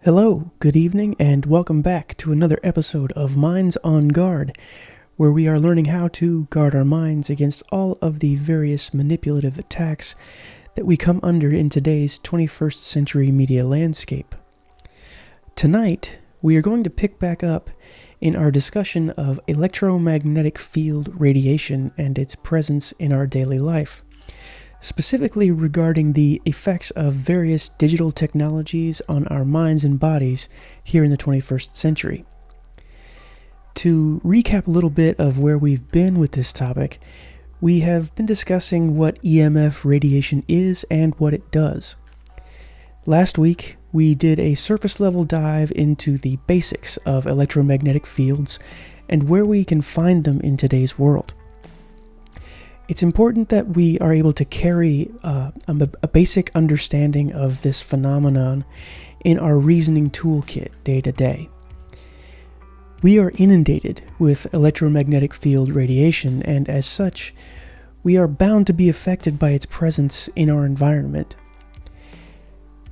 Hello, good evening, and welcome back to another episode of Minds on Guard, where we are learning how to guard our minds against all of the various manipulative attacks that we come under in today's 21st century media landscape. Tonight, we are going to pick back up in our discussion of electromagnetic field radiation and its presence in our daily life, specifically regarding the effects of various digital technologies on our minds and bodies here in the 21st century. To recap a little bit of where we've been with this topic, we have been discussing what EMF radiation is and what it does. Last week, we did a surface-level dive into the basics of electromagnetic fields and where we can find them in today's world. It's important that we are able to carry a basic understanding of this phenomenon in our reasoning toolkit day to day. We are inundated with electromagnetic field radiation, and as such, we are bound to be affected by its presence in our environment.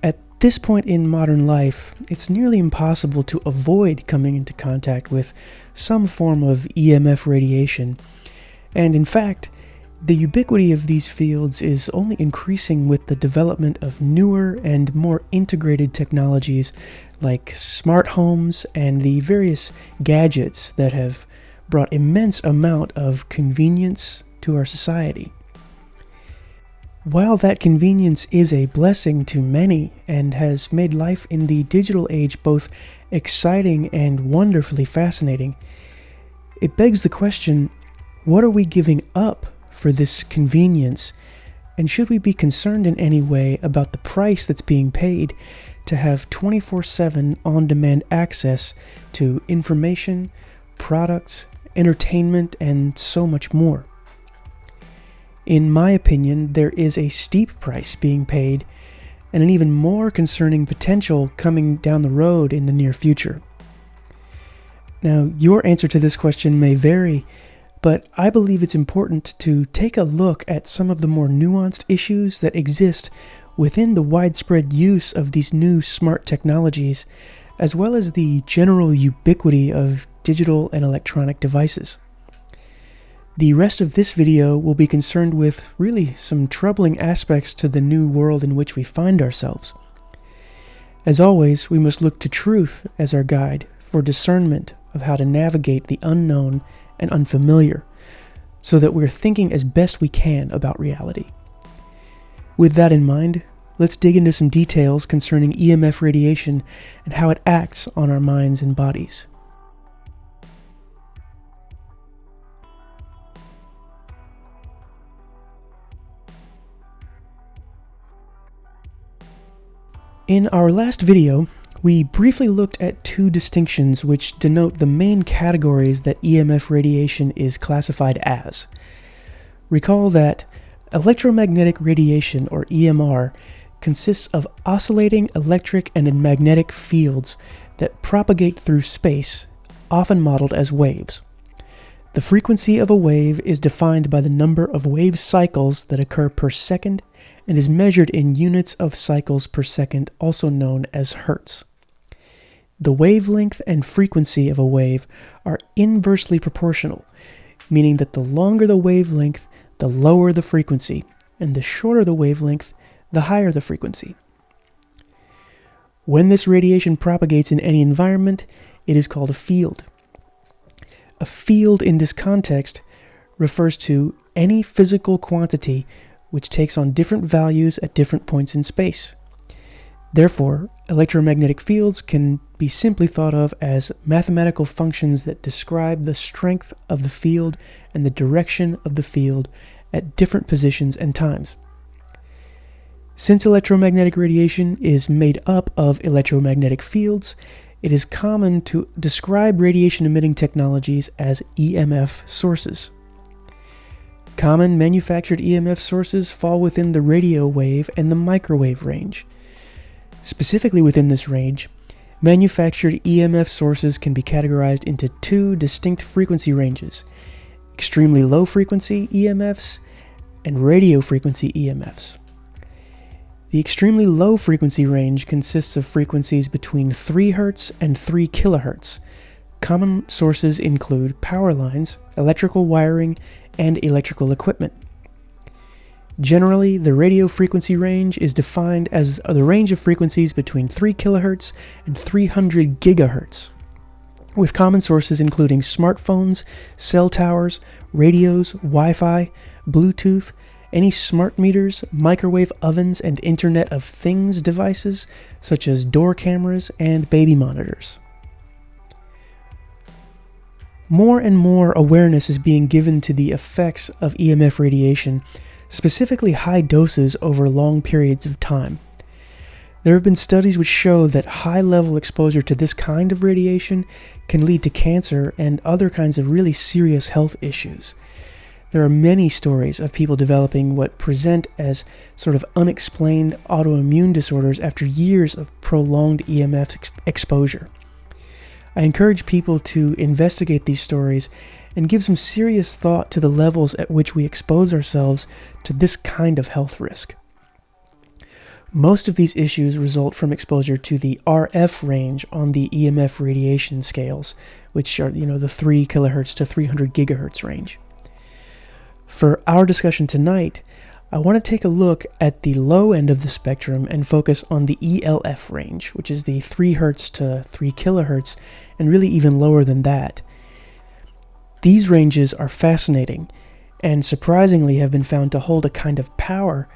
At this point in modern life, it's nearly impossible to avoid coming into contact with some form of EMF radiation, and in fact, the ubiquity of these fields is only increasing with the development of newer and more integrated technologies like smart homes and the various gadgets that have brought immense amount of convenience to our society. While that convenience is a blessing to many and has made life in the digital age both exciting and wonderfully fascinating, it begs the question, what are we giving up for this convenience, and should we be concerned in any way about the price that's being paid to have 24/7 on-demand access to information, products, entertainment, and so much more? In my opinion, there is a steep price being paid and an even more concerning potential coming down the road in the near future. Now, your answer to this question may vary, but I believe it's important to take a look at some of the more nuanced issues that exist within the widespread use of these new smart technologies, as well as the general ubiquity of digital and electronic devices. The rest of this video will be concerned with really some troubling aspects to the new world in which we find ourselves. As always, we must look to truth as our guide for discernment of how to navigate the unknown and unfamiliar, so that we're thinking as best we can about reality. With that in mind, let's dig into some details concerning EMF radiation and how it acts on our minds and bodies. In our last video, we briefly looked at two distinctions which denote the main categories that EMF radiation is classified as. Recall that electromagnetic radiation, or EMR, consists of oscillating electric and magnetic fields that propagate through space, often modeled as waves. The frequency of a wave is defined by the number of wave cycles that occur per second and is measured in units of cycles per second, also known as hertz. The wavelength and frequency of a wave are inversely proportional, meaning that the longer the wavelength, the lower the frequency, and the shorter the wavelength, the higher the frequency. When this radiation propagates in any environment, it is called a field. A field in this context refers to any physical quantity which takes on different values at different points in space. Therefore, electromagnetic fields can be simply thought of as mathematical functions that describe the strength of the field and the direction of the field at different positions and times. Since electromagnetic radiation is made up of electromagnetic fields, it is common to describe radiation-emitting technologies as EMF sources. Common manufactured EMF sources fall within the radio wave and the microwave range. Specifically within this range, manufactured EMF sources can be categorized into two distinct frequency ranges: extremely low frequency EMFs and radio frequency EMFs. The extremely low frequency range consists of frequencies between 3 Hz and 3 kHz. Common sources include power lines, electrical wiring, and electrical equipment. Generally, the radio frequency range is defined as the range of frequencies between 3 kHz and 300 GHz, with common sources including smartphones, cell towers, radios, Wi-Fi, Bluetooth, any smart meters, microwave ovens, and Internet of Things devices such as door cameras and baby monitors. More and more awareness is being given to the effects of EMF radiation, specifically high doses over long periods of time. There have been studies which show that high-level exposure to this kind of radiation can lead to cancer and other kinds of really serious health issues. There are many stories of people developing what present as sort of unexplained autoimmune disorders after years of prolonged EMF exposure. I encourage people to investigate these stories and give some serious thought to the levels at which we expose ourselves to this kind of health risk. Most of these issues result from exposure to the RF range on the EMF radiation scales, which are, the 3 kHz to 300 GHz range. For our discussion tonight, I want to take a look at the low end of the spectrum and focus on the ELF range, which is the 3 Hz to 3 kHz, and really even lower than that. These ranges are fascinating, and surprisingly have been found to hold a kind of power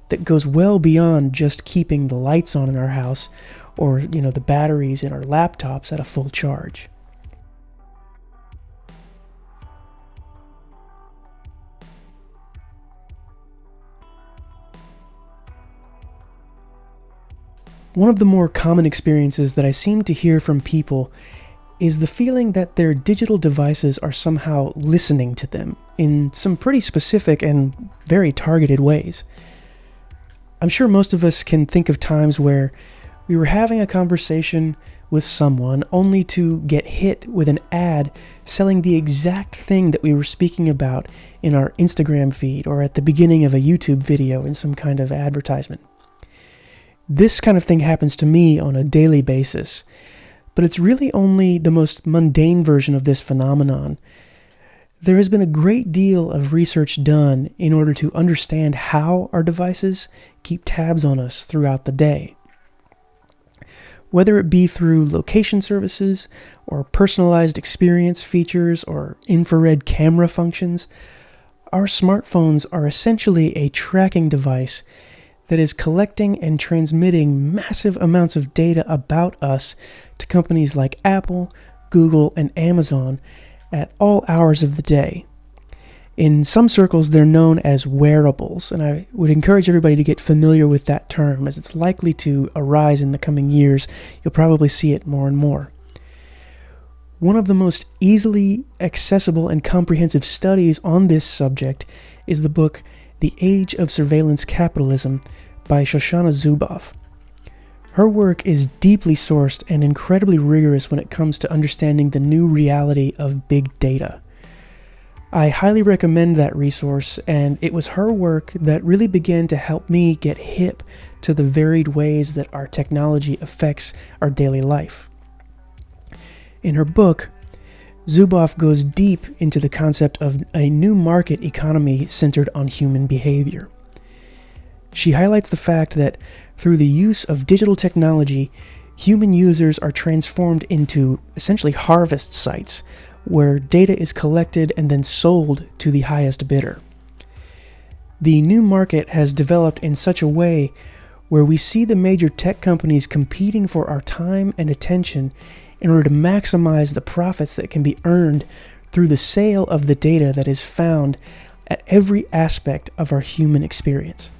that goes well beyond just keeping the lights on in our house or, the batteries in our laptops at a full charge. One of the more common experiences that I seem to hear from people is the feeling that their digital devices are somehow listening to them in some pretty specific and very targeted ways. I'm sure most of us can think of times where we were having a conversation with someone only to get hit with an ad selling the exact thing that we were speaking about in our Instagram feed or at the beginning of a YouTube video in some kind of advertisement. This kind of thing happens to me on a daily basis, but it's really only the most mundane version of this phenomenon. There has been a great deal of research done in order to understand how our devices keep tabs on us throughout the day. Whether it be through location services, or personalized experience features, or infrared camera functions, our smartphones are essentially a tracking device that is collecting and transmitting massive amounts of data about us to companies like Apple, Google, and Amazon at all hours of the day. In some circles, they're known as wearables, and I would encourage everybody to get familiar with that term, as it's likely to arise in the coming years. You'll probably see it more and more. One of the most easily accessible and comprehensive studies on this subject is the book The Age of Surveillance Capitalism by Shoshana Zuboff. Her work is deeply sourced and incredibly rigorous when it comes to understanding the new reality of big data. I highly recommend that resource, and it was her work that really began to help me get hip to the varied ways that our technology affects our daily life. In her book, Zuboff goes deep into the concept of a new market economy centered on human behavior. She highlights the fact that through the use of digital technology, human users are transformed into essentially harvest sites where data is collected and then sold to the highest bidder. The new market has developed in such a way where we see the major tech companies competing for our time and attention in order to maximize the profits that can be earned through the sale of the data that is found at every aspect of our human experience.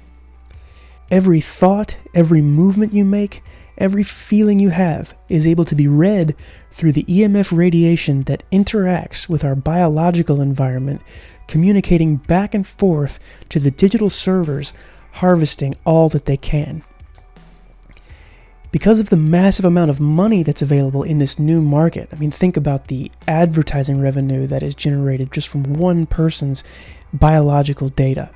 Every thought, every movement you make, every feeling you have is able to be read through the EMF radiation that interacts with our biological environment, communicating back and forth to the digital servers, harvesting all that they can. Because of the massive amount of money that's available in this new market, think about the advertising revenue that is generated just from one person's biological data.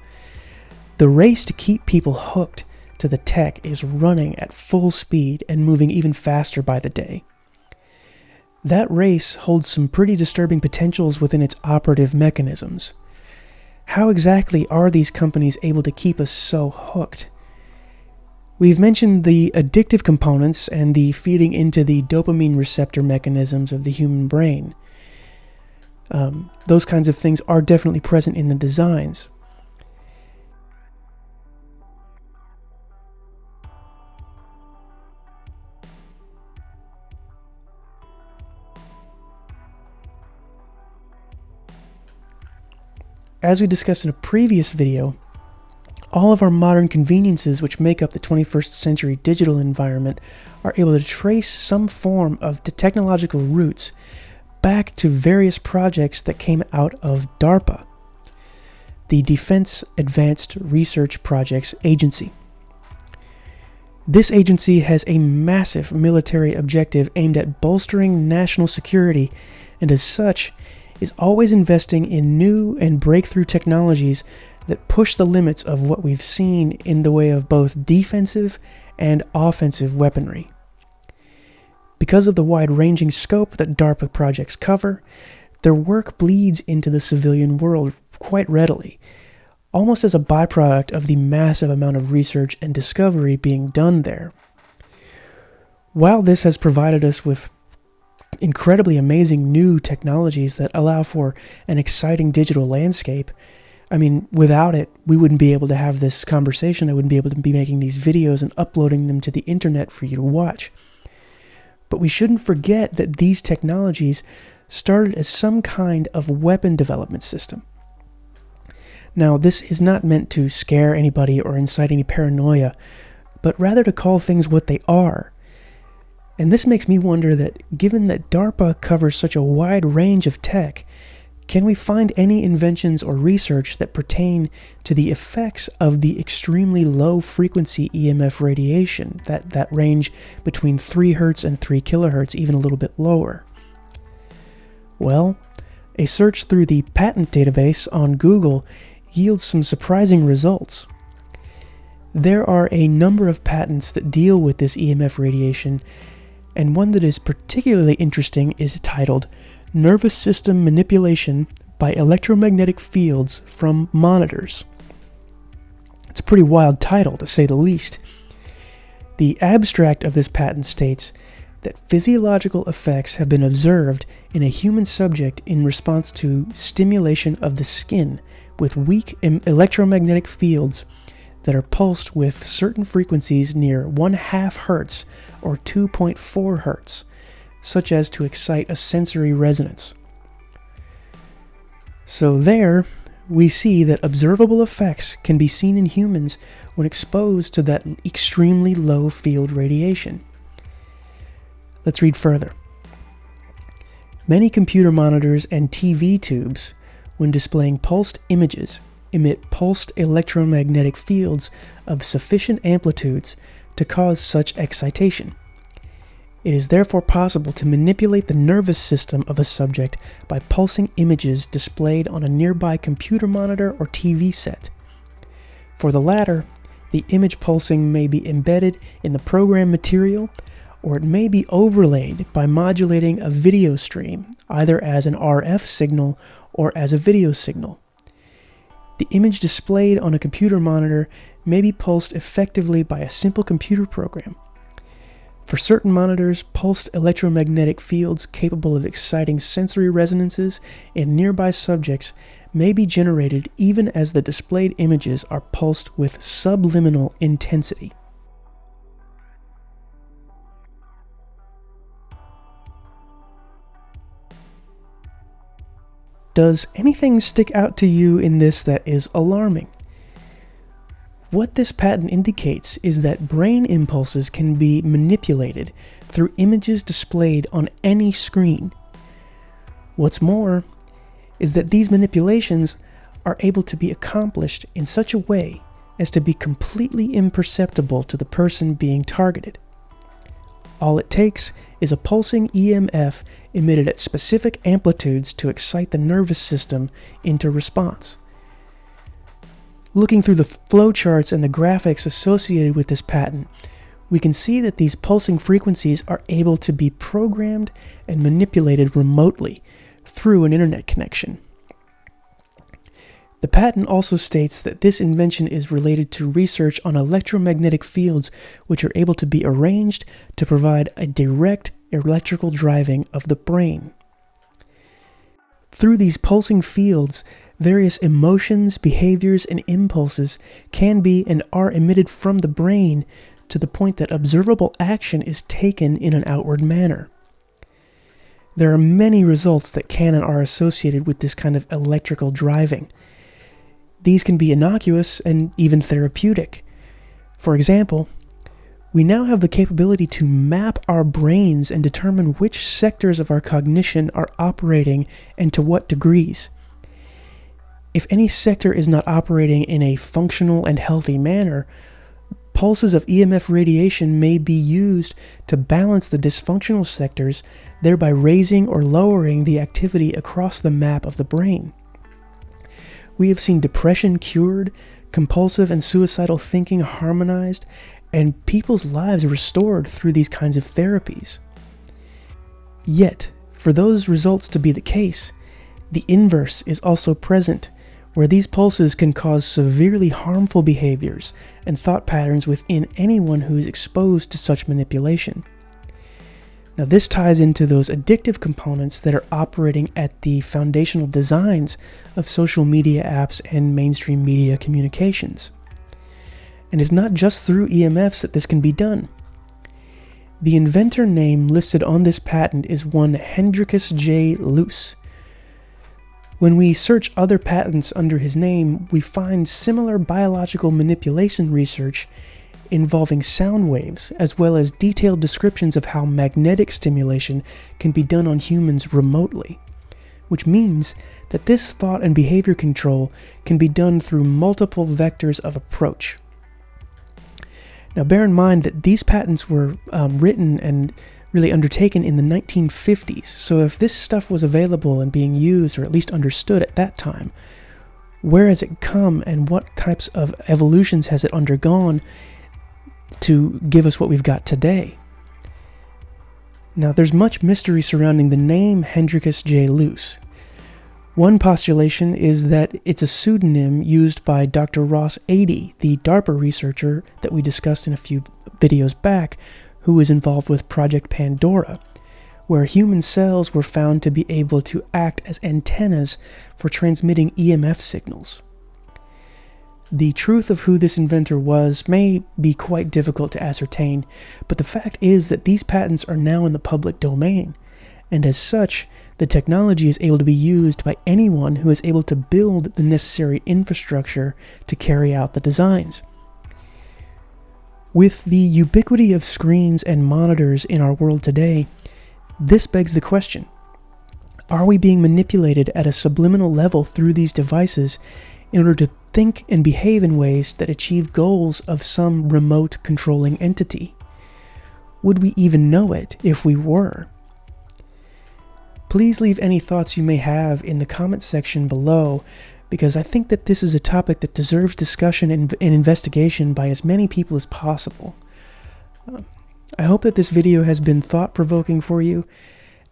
The race to keep people hooked to the tech is running at full speed and moving even faster by the day. That race holds some pretty disturbing potentials within its operative mechanisms. How exactly are these companies able to keep us so hooked? We've mentioned the addictive components and the feeding into the dopamine receptor mechanisms of the human brain. Those kinds of things are definitely present in the designs. As we discussed in a previous video, all of our modern conveniences which make up the 21st century digital environment are able to trace some form of the technological roots back to various projects that came out of DARPA, the Defense Advanced Research Projects Agency. This agency has a massive military objective aimed at bolstering national security, and as such, is always investing in new and breakthrough technologies that push the limits of what we've seen in the way of both defensive and offensive weaponry. Because of the wide-ranging scope that DARPA projects cover, their work bleeds into the civilian world quite readily, almost as a byproduct of the massive amount of research and discovery being done there. While this has provided us with incredibly amazing new technologies that allow for an exciting digital landscape, I mean, without it, we wouldn't be able to have this conversation. I wouldn't be able to be making these videos and uploading them to the internet for you to watch. But we shouldn't forget that these technologies started as some kind of weapon development system. Now, this is not meant to scare anybody or incite any paranoia, but rather to call things what they are. And this makes me wonder that, given that DARPA covers such a wide range of tech, can we find any inventions or research that pertain to the effects of the extremely low-frequency EMF radiation, that range between 3 Hz and 3 kHz, even a little bit lower? Well, a search through the patent database on Google yields some surprising results. There are a number of patents that deal with this EMF radiation, and one that is particularly interesting is titled Nervous System Manipulation by Electromagnetic Fields from Monitors. It's a pretty wild title, to say the least. The abstract of this patent states that physiological effects have been observed in a human subject in response to stimulation of the skin with weak electromagnetic fields that are pulsed with certain frequencies near 1/2 Hz or 2.4 Hz, such as to excite a sensory resonance. So there, we see that observable effects can be seen in humans when exposed to that extremely low field radiation. Let's read further. Many computer monitors and TV tubes, when displaying pulsed images, emit pulsed electromagnetic fields of sufficient amplitudes to cause such excitation. It is therefore possible to manipulate the nervous system of a subject by pulsing images displayed on a nearby computer monitor or TV set. For the latter, the image pulsing may be embedded in the program material, or it may be overlaid by modulating a video stream, either as an RF signal or as a video signal. The image displayed on a computer monitor may be pulsed effectively by a simple computer program. For certain monitors, pulsed electromagnetic fields capable of exciting sensory resonances in nearby subjects may be generated even as the displayed images are pulsed with subliminal intensity. Does anything stick out to you in this that is alarming? What this patent indicates is that brain impulses can be manipulated through images displayed on any screen. What's more is that these manipulations are able to be accomplished in such a way as to be completely imperceptible to the person being targeted. All it takes is a pulsing EMF emitted at specific amplitudes to excite the nervous system into response. Looking through the flowcharts and the graphics associated with this patent, we can see that these pulsing frequencies are able to be programmed and manipulated remotely through an internet connection. The patent also states that this invention is related to research on electromagnetic fields which are able to be arranged to provide a direct electrical driving of the brain. Through these pulsing fields, various emotions, behaviors, and impulses can be and are emitted from the brain to the point that observable action is taken in an outward manner. There are many results that can and are associated with this kind of electrical driving. These can be innocuous and even therapeutic. For example, we now have the capability to map our brains and determine which sectors of our cognition are operating and to what degrees. If any sector is not operating in a functional and healthy manner, pulses of EMF radiation may be used to balance the dysfunctional sectors, thereby raising or lowering the activity across the map of the brain. We have seen depression cured, compulsive and suicidal thinking harmonized, and people's lives restored through these kinds of therapies. Yet, for those results to be the case, the inverse is also present, where these pulses can cause severely harmful behaviors and thought patterns within anyone who is exposed to such manipulation. Now, this ties into those addictive components that are operating at the foundational designs of social media apps and mainstream media communications. And it's not just through EMFs that this can be done. The inventor name listed on this patent is one Hendrikus J. Luce. When we search other patents under his name, we find similar biological manipulation research involving sound waves, as well as detailed descriptions of how magnetic stimulation can be done on humans remotely, which means that this thought and behavior control can be done through multiple vectors of approach. Now, bear in mind that these patents were written and really undertaken in the 1950s, so if this stuff was available and being used, or at least understood at that time, where has it come and what types of evolutions has it undergone to give us what we've got today? Now, there's much mystery surrounding the name Hendrikus J. Luce. One postulation is that it's a pseudonym used by Dr. Ross Adey, the DARPA researcher that we discussed in a few videos back, who was involved with Project Pandora, where human cells were found to be able to act as antennas for transmitting EMF signals. The truth of who this inventor was may be quite difficult to ascertain, but the fact is that these patents are now in the public domain, and as such, the technology is able to be used by anyone who is able to build the necessary infrastructure to carry out the designs. With the ubiquity of screens and monitors in our world today, this begs the question: are we being manipulated at a subliminal level through these devices in order to think and behave in ways that achieve goals of some remote controlling entity? Would we even know it if we were? Please leave any thoughts you may have in the comment section below, because I think that this is a topic that deserves discussion and investigation by as many people as possible. I hope that this video has been thought-provoking for you,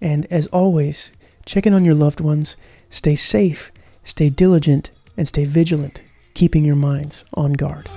and as always, check in on your loved ones, stay safe, stay diligent, and stay vigilant, keeping your minds on guard.